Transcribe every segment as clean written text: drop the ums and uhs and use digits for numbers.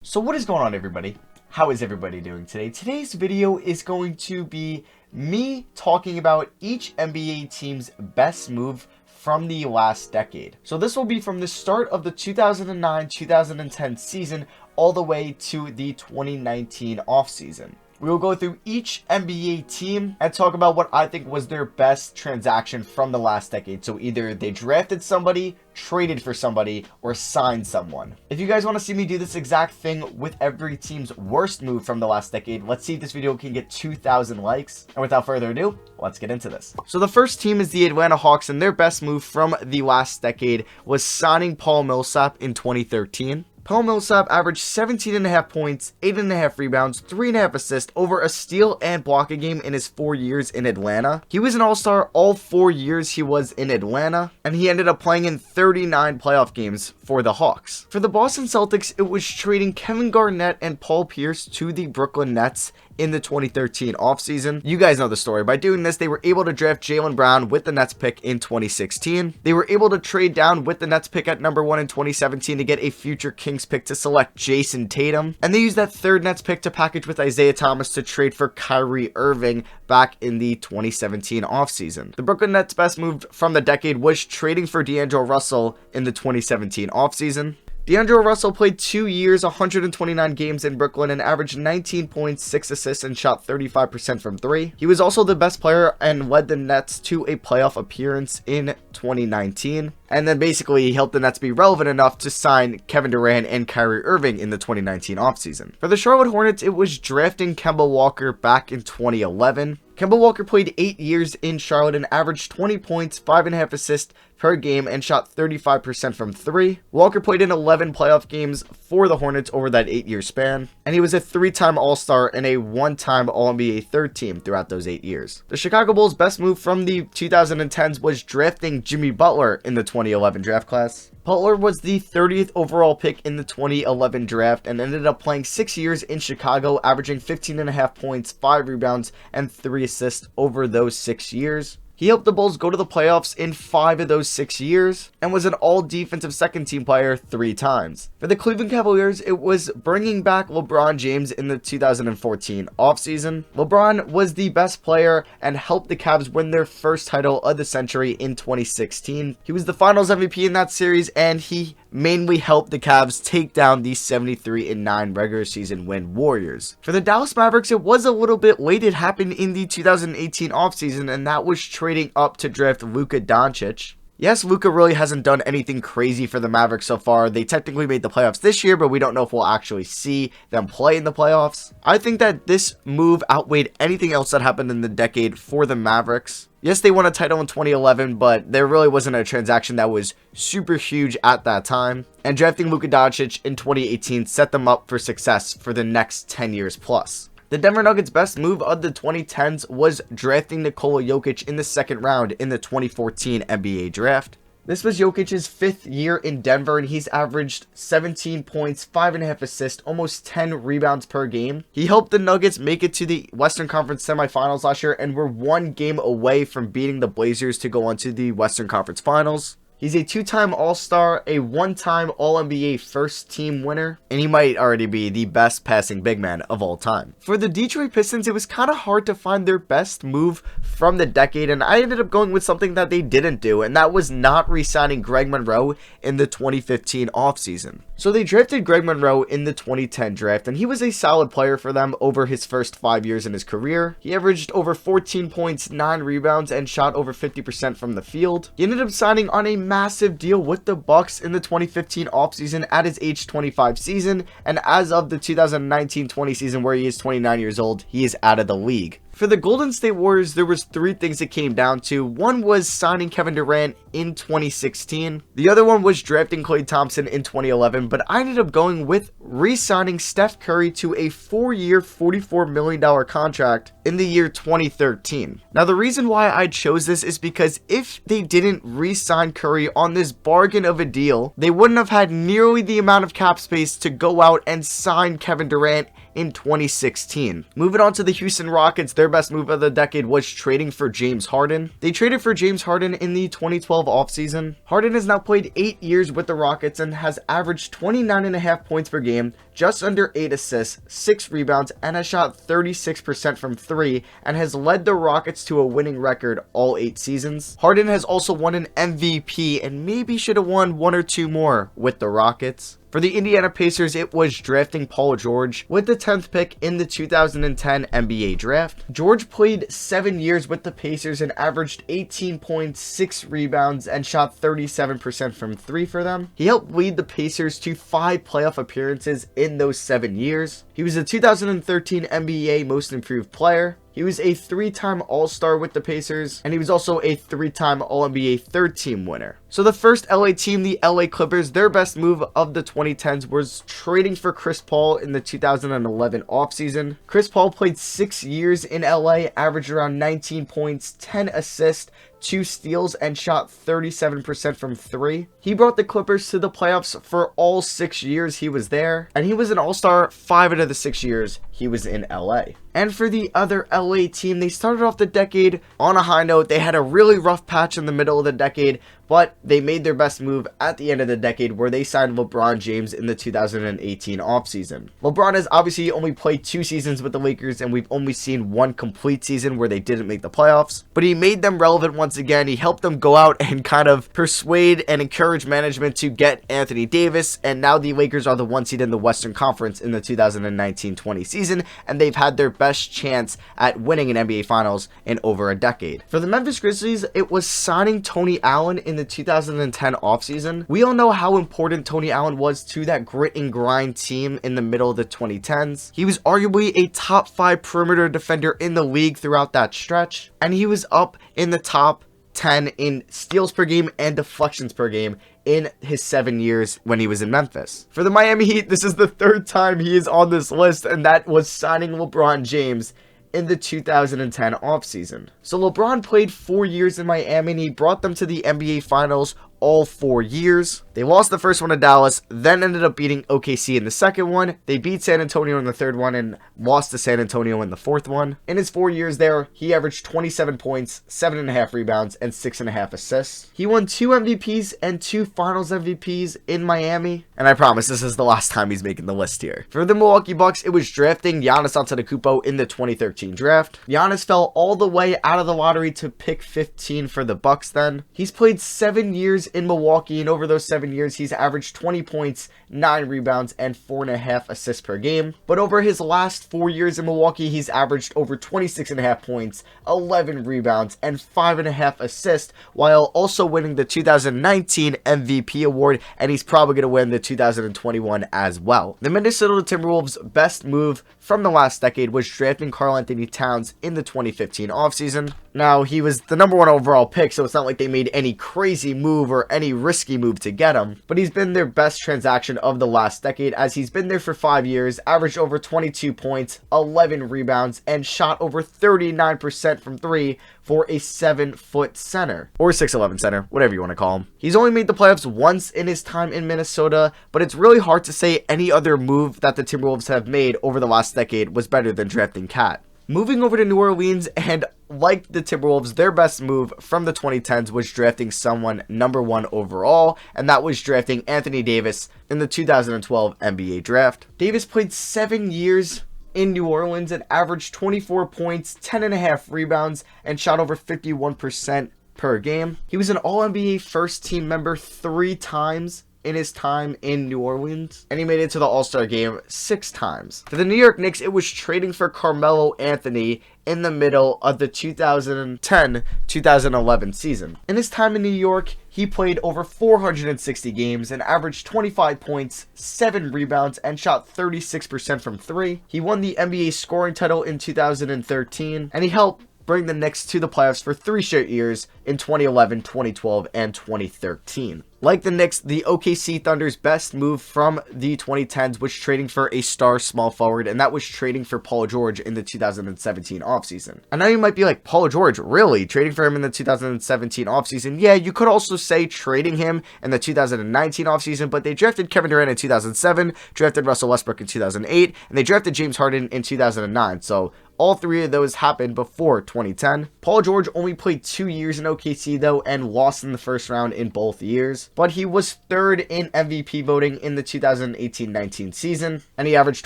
So what is going on, everybody? How is everybody doing today? Today's video is going to be me talking about each NBA team's best move from the last decade. So this will be from the start of the 2009-2010 season all the way to the 2019 offseason. We will go through each NBA team and talk about what I think was their best transaction from the last decade. So either they drafted somebody, traded for somebody, or signed someone. If you guys want to see me do this exact thing with every team's worst move from the last decade, let's see if this video can get 2,000 likes. And without further ado, let's get into this. So the first team is the Atlanta Hawks, and their best move from the last decade was signing Paul Millsap in 2013. Paul Millsap averaged 17.5 points, 8.5 rebounds, 3.5 assists, over a steal and block a game in his 4 years in Atlanta. He was an all-star all 4 years he was in Atlanta, and he ended up playing in 39 playoff games for the Hawks. For the Boston Celtics, it was trading Kevin Garnett and Paul Pierce to the Brooklyn Nets in the 2013 offseason. You guys know the story. By doing this, they were able to draft Jaylen Brown with the Nets pick in 2016. They were able to trade down with the Nets pick at number 1 in 2017 to get a future Kings pick to select Jason Tatum. And they used that third Nets pick to package with Isaiah Thomas to trade for Kyrie Irving back in the 2017 offseason. The Brooklyn Nets' best move from the decade was trading for D'Angelo Russell in the 2017 offseason. D'Angelo Russell played 2 years, 129 games in Brooklyn, and averaged 19 points, 6 assists, and shot 35% from 3. He was also the best player and led the Nets to a playoff appearance in 2019. And then basically he helped the Nets be relevant enough to sign Kevin Durant and Kyrie Irving in the 2019 offseason. For the Charlotte Hornets, it was drafting Kemba Walker back in 2011. Kemba Walker played 8 years in Charlotte and averaged 20 points, 5.5 assists per game, and shot 35% from 3. Walker played in 11 playoff games for the Hornets over that 8-year span, and he was a 3-time All-Star and a 1-time All-NBA third team throughout those 8 years. The Chicago Bulls' best move from the 2010s was drafting Jimmy Butler in the 2011 draft class. Butler was the 30th overall pick in the 2011 draft and ended up playing 6 years in Chicago, averaging 15.5 points, 5 rebounds, and 3 assists over those 6 years. He helped the Bulls go to the playoffs in 5 of those 6 years and was an all-defensive second-team player 3 times. For the Cleveland Cavaliers, it was bringing back LeBron James in the 2014 offseason. LeBron was the best player and helped the Cavs win their first title of the century in 2016. He was the Finals MVP in that series, and he mainly helped the Cavs take down the 73-9 regular season win Warriors. For the Dallas Mavericks, it was a little bit late. It happened in the 2018 offseason, and that was trading up to draft Luka Doncic. Yes, Luka really hasn't done anything crazy for the Mavericks so far. They technically made the playoffs this year, but we don't know if we'll actually see them play in the playoffs. I think that this move outweighed anything else that happened in the decade for the Mavericks. Yes, they won a title in 2011, but there really wasn't a transaction that was super huge at that time. And drafting Luka Doncic in 2018 set them up for success for the next 10 years plus. The Denver Nuggets' best move of the 2010s was drafting Nikola Jokic in the second round in the 2014 NBA draft. This was Jokic's 5th year in Denver, and he's averaged 17 points, 5.5 assists, almost 10 rebounds per game. He helped the Nuggets make it to the Western Conference semifinals last year and were 1 game away from beating the Blazers to go on to the Western Conference Finals. He's a 2-time All-Star, a 1-time All-NBA first-team winner, and he might already be the best passing big man of all time. For the Detroit Pistons, it was kind of hard to find their best move from the decade, and I ended up going with something that they didn't do, and that was not re-signing Greg Monroe in the 2015 offseason. So they drafted Greg Monroe in the 2010 draft, and he was a solid player for them over his first 5 years in his career. He averaged over 14 points, 9 rebounds, and shot over 50% from the field. He ended up signing on a massive deal with the Bucks in the 2015 offseason at his age 25 season, and as of the 2019-20 season, where he is 29 years old, he is out of the league. For the Golden State Warriors, there was 3 things it came down to. One was signing Kevin Durant in 2016. The other one was drafting Klay Thompson in 2011, but I ended up going with re-signing Steph Curry to a 4-year, $44 million contract in the year 2013. Now, the reason why I chose this is because if they didn't re-sign Curry on this bargain of a deal, they wouldn't have had nearly the amount of cap space to go out and sign Kevin Durant in 2016. Moving on to the Houston Rockets, their their best move of the decade was trading for James Harden. They traded for James Harden in the 2012 offseason. Harden has now played 8 years with the Rockets and has averaged 29.5 points per game, just under 8 assists, 6 rebounds, and has shot 36% from 3, and has led the Rockets to a winning record all 8 seasons. Harden has also won an MVP and maybe should have won 1 or 2 more with the Rockets. For the Indiana Pacers, it was drafting Paul George with the 10th pick in the 2010 NBA draft. George played 7 years with the Pacers and averaged 18 points, 6 rebounds, and shot 37% from 3 for them. He helped lead the Pacers to 5 playoff appearances in those 7 years. He was the 2013 NBA Most Improved Player. He was a 3-time All-Star with the Pacers, and he was also a 3-time All-NBA third-team winner. So the first LA team, the LA Clippers, their best move of the 2010s was trading for Chris Paul in the 2011 offseason. Chris Paul played 6 years in LA, averaged around 19 points, 10 assists, 2 steals, and shot 37% from 3. He brought the Clippers to the playoffs for all 6 years he was there, and he was an All-Star 5 out of the 6 years he was in LA. And for the other LA team, they started off the decade on a high note. They had a really rough patch in the middle of the decade, but they made their best move at the end of the decade where they signed LeBron James in the 2018 offseason. LeBron has obviously only played 2 seasons with the Lakers, and we've only seen 1 complete season where they didn't make the playoffs, but he made them relevant once again. He helped them go out and kind of persuade and encourage management to get Anthony Davis, and now the Lakers are the 1 seed in the Western Conference in the 2019-20 season, and they've had their best chance at winning an NBA Finals in over a decade. For the Memphis Grizzlies, it was signing Tony Allen in the 2010 offseason. We all know how important Tony Allen was to that grit and grind team in the middle of the 2010s. He was arguably a top 5 perimeter defender in the league throughout that stretch, and he was up in the top 10 in steals per game and deflections per game in his 7 years when he was in Memphis. For the Miami Heat, this is the 3rd time he is on this list, and that was signing LeBron James in the 2010 offseason. So LeBron played 4 years in Miami, and he brought them to the NBA Finals all 4 years. They lost the first one to Dallas, then ended up beating OKC in the second one. They beat San Antonio in the third one and lost to San Antonio in the fourth one. In his 4 years there, he averaged 27 points, 7.5 rebounds, and 6.5 assists. He won 2 MVPs and 2 Finals MVPs in Miami, and I promise this is the last time he's making the list here. For the Milwaukee Bucks, it was drafting Giannis Antetokounmpo in the 2013 draft. Giannis fell all the way out of the lottery to pick 15 for the Bucks then. He's played 7 years in Milwaukee, and over those 7 years, he's averaged 20 points, 9 rebounds, and 4.5 assists per game. But over his last 4 years in Milwaukee, he's averaged over 26.5 points, 11 rebounds, and 5.5 assists, while also winning the 2019 MVP award, and he's probably going to win the 2021 as well. The Minnesota Timberwolves' best move from the last decade was drafting Karl-Anthony Towns in the 2015 offseason. Now, he was the number 1 overall pick, so it's not like they made any crazy move or any risky move to get him, but he's been their best transaction of the last decade, as he's been there for 5 years, averaged over 22 points, 11 rebounds, and shot over 39% from 3 for a 7-foot center, or 6'11 center, whatever you want to call him. He's only made the playoffs once in his time in Minnesota, but it's really hard to say any other move that the Timberwolves have made over the last decade was better than drafting Cat. Moving over to New Orleans, and like the Timberwolves, their best move from the 2010s was drafting someone number 1 overall, and that was drafting Anthony Davis in the 2012 NBA draft. Davis played 7 years in New Orleans and averaged 24 points, 10.5 rebounds, and shot over 51% per game. He was an All-NBA first team member 3 times in his time in New Orleans, and he made it to the All-Star game 6 times. For the New York Knicks, it was trading for Carmelo Anthony in the middle of the 2010-2011 season. In his time in New York, he played over 460 games and averaged 25 points, 7 rebounds, and shot 36% from 3. He won the NBA scoring title in 2013, and he helped bring the Knicks to the playoffs for 3 straight years in 2011, 2012, and 2013. Like the Knicks, the OKC Thunder's best move from the 2010s was trading for a star small forward, and that was trading for Paul George in the 2017 offseason. And now you might be like, Paul George, really? Trading for him in the 2017 offseason? Yeah, you could also say trading him in the 2019 offseason, but they drafted Kevin Durant in 2007, drafted Russell Westbrook in 2008, and they drafted James Harden in 2009. So all three of those happened before 2010. Paul George only played 2 years in OKC though, and lost in the first round in both years. But he was third in MVP voting in the 2018-19 season, and he averaged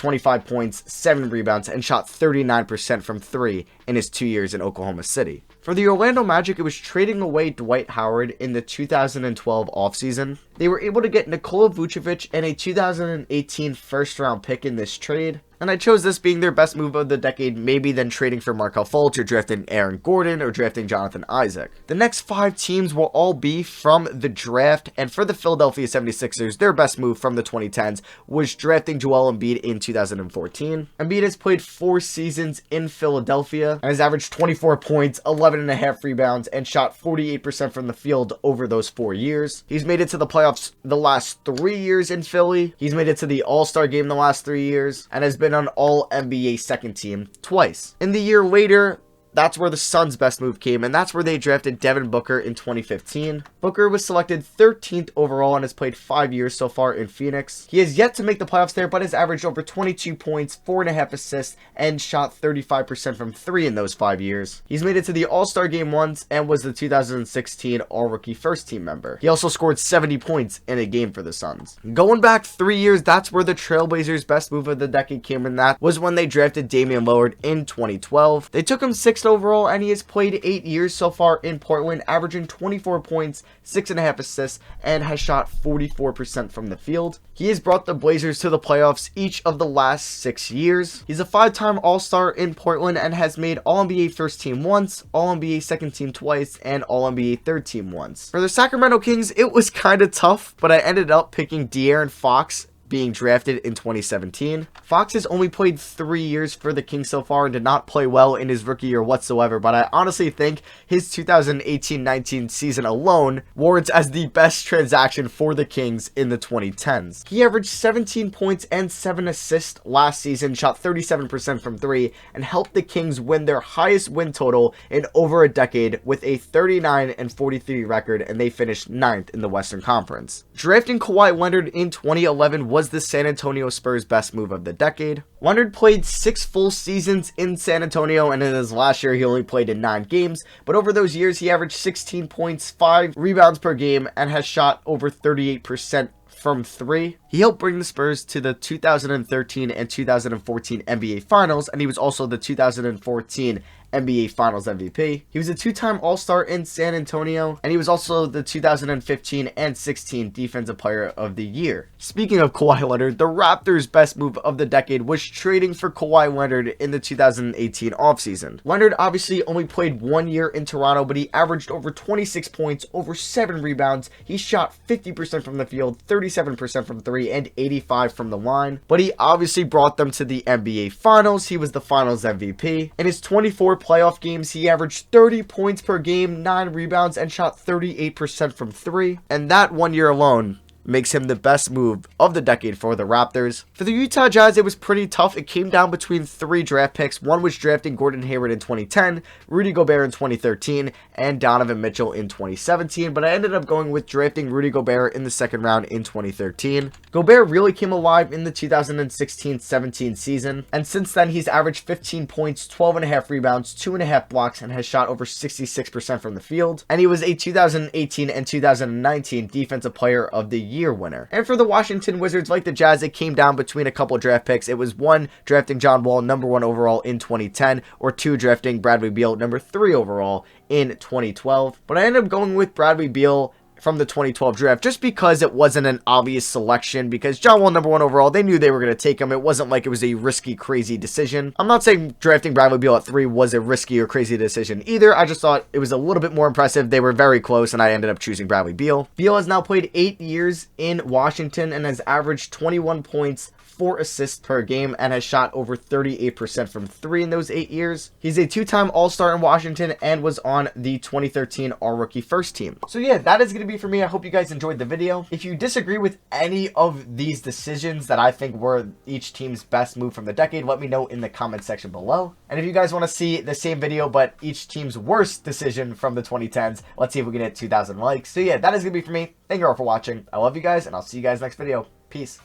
25 points, 7 rebounds, and shot 39% from 3 in his 2 years in Oklahoma City. For the Orlando Magic, it was trading away Dwight Howard in the 2012 offseason. They were able to get Nikola Vucevic and a 2018 first-round pick in this trade. And I chose this being their best move of the decade, maybe than trading for Markelle Fultz or drafting Aaron Gordon or drafting Jonathan Isaac. The next 5 teams will all be from the draft, and for the Philadelphia 76ers, their best move from the 2010s was drafting Joel Embiid in 2014. Embiid has played 4 seasons in Philadelphia and has averaged 24 points, 11.5 rebounds, and shot 48% from the field over those 4 years. He's made it to the playoffs the last 3 years in Philly. He's made it to the All-Star game the last 3 years, and has been on All-NBA second team twice. In the year later, that's where the Suns' best move came, and that's where they drafted Devin Booker in 2015. Booker was selected 13th overall and has played 5 years so far in Phoenix. He has yet to make the playoffs there, but has averaged over 22 points, 4.5 assists, and shot 35% from 3 in those 5 years. He's made it to the All-Star game once and was the 2016 All-Rookie First Team member. He also scored 70 points in a game for the Suns. Going back 3 years, that's where the Trailblazers' best move of the decade came, and that was when they drafted Damian Lillard in 2012. They took him 6th overall, and he has played 8 years so far in Portland, averaging 24 points, 6.5 assists, and has shot 44% from the field. He has brought the Blazers to the playoffs each of the last 6 years. He's a 5-time All-Star in Portland and has made All-NBA First Team once, All-NBA Second Team twice, and All-NBA Third Team once. For the Sacramento Kings, it was kind of tough, but I ended up picking De'Aaron Fox, being drafted in 2017. Fox has only played 3 years for the Kings so far and did not play well in his rookie year whatsoever, but I honestly think his 2018-19 season alone warrants as the best transaction for the Kings in the 2010s. He averaged 17 points and 7 assists last season, shot 37% from 3, and helped the Kings win their highest win total in over a decade with a 39-43 record, and they finished 9th in the Western Conference. Drafting Kawhi Leonard in 2011 was the San Antonio Spurs' best move of the decade. Leonard played 6 full seasons in San Antonio, and in his last year he only played in 9 games, but over those years he averaged 16 points, 5 rebounds per game, and has shot over 38% from 3. He helped bring the Spurs to the 2013 and 2014 NBA Finals, and he was also the 2014 NBA Finals MVP. He was a 2-time All-Star in San Antonio, and he was also the 2015 and 16 Defensive Player of the Year. Speaking of Kawhi Leonard, the Raptors' best move of the decade was trading for Kawhi Leonard in the 2018 offseason. Leonard obviously only played 1 year in Toronto, but he averaged over 26 points, over 7 rebounds. He shot 50% from the field, 37% from 3, and 85 from the line. But he obviously brought them to the NBA Finals. He was the Finals MVP. In his 24 playoff games, he averaged 30 points per game, 9 rebounds, and shot 38% from 3. And that 1 year alone makes him the best move of the decade for the Raptors. For the Utah Jazz, it was pretty tough. It came down between 3 draft picks. One was drafting Gordon Hayward in 2010, Rudy Gobert in 2013, and Donovan Mitchell in 2017, but I ended up going with drafting Rudy Gobert in the 2nd round in 2013. Gobert really came alive in the 2016-17 season, and since then he's averaged 15 points, 12.5 rebounds, 2.5 blocks, and has shot over 66% from the field, and he was a 2018 and 2019 Defensive Player of the Year winner. And for the Washington Wizards, like the Jazz, it came down between a couple draft picks. It was 1 drafting John Wall, number 1 overall in 2010, or 2 drafting Bradley Beal, number 3 overall in 2012. But I ended up going with Bradley Beal from the 2012 draft just because it wasn't an obvious selection, because John Wall number 1 overall, they knew they were going to take him. It wasn't like it was a risky, crazy decision. I'm not saying drafting Bradley Beal at 3 was a risky or crazy decision either. I just thought it was a little bit more impressive. They were very close, and I ended up choosing Bradley Beal. Beal has now played 8 years in Washington and has averaged 21 points, 4 assists per game, and has shot over 38% from 3 in those 8 years. He's a 2-time All-Star in Washington and was on the 2013 All-Rookie First Team. So yeah, that is going to be be for me. I hope you guys enjoyed the video. If you disagree with any of these decisions that I think were each team's best move from the decade, let me know in the comment section below. And if you guys want to see the same video, but each team's worst decision from the 2010s, let's see if we can hit 2,000 likes. So yeah, that is going to be for me. Thank you all for watching. I love you guys, and I'll see you guys next video. Peace.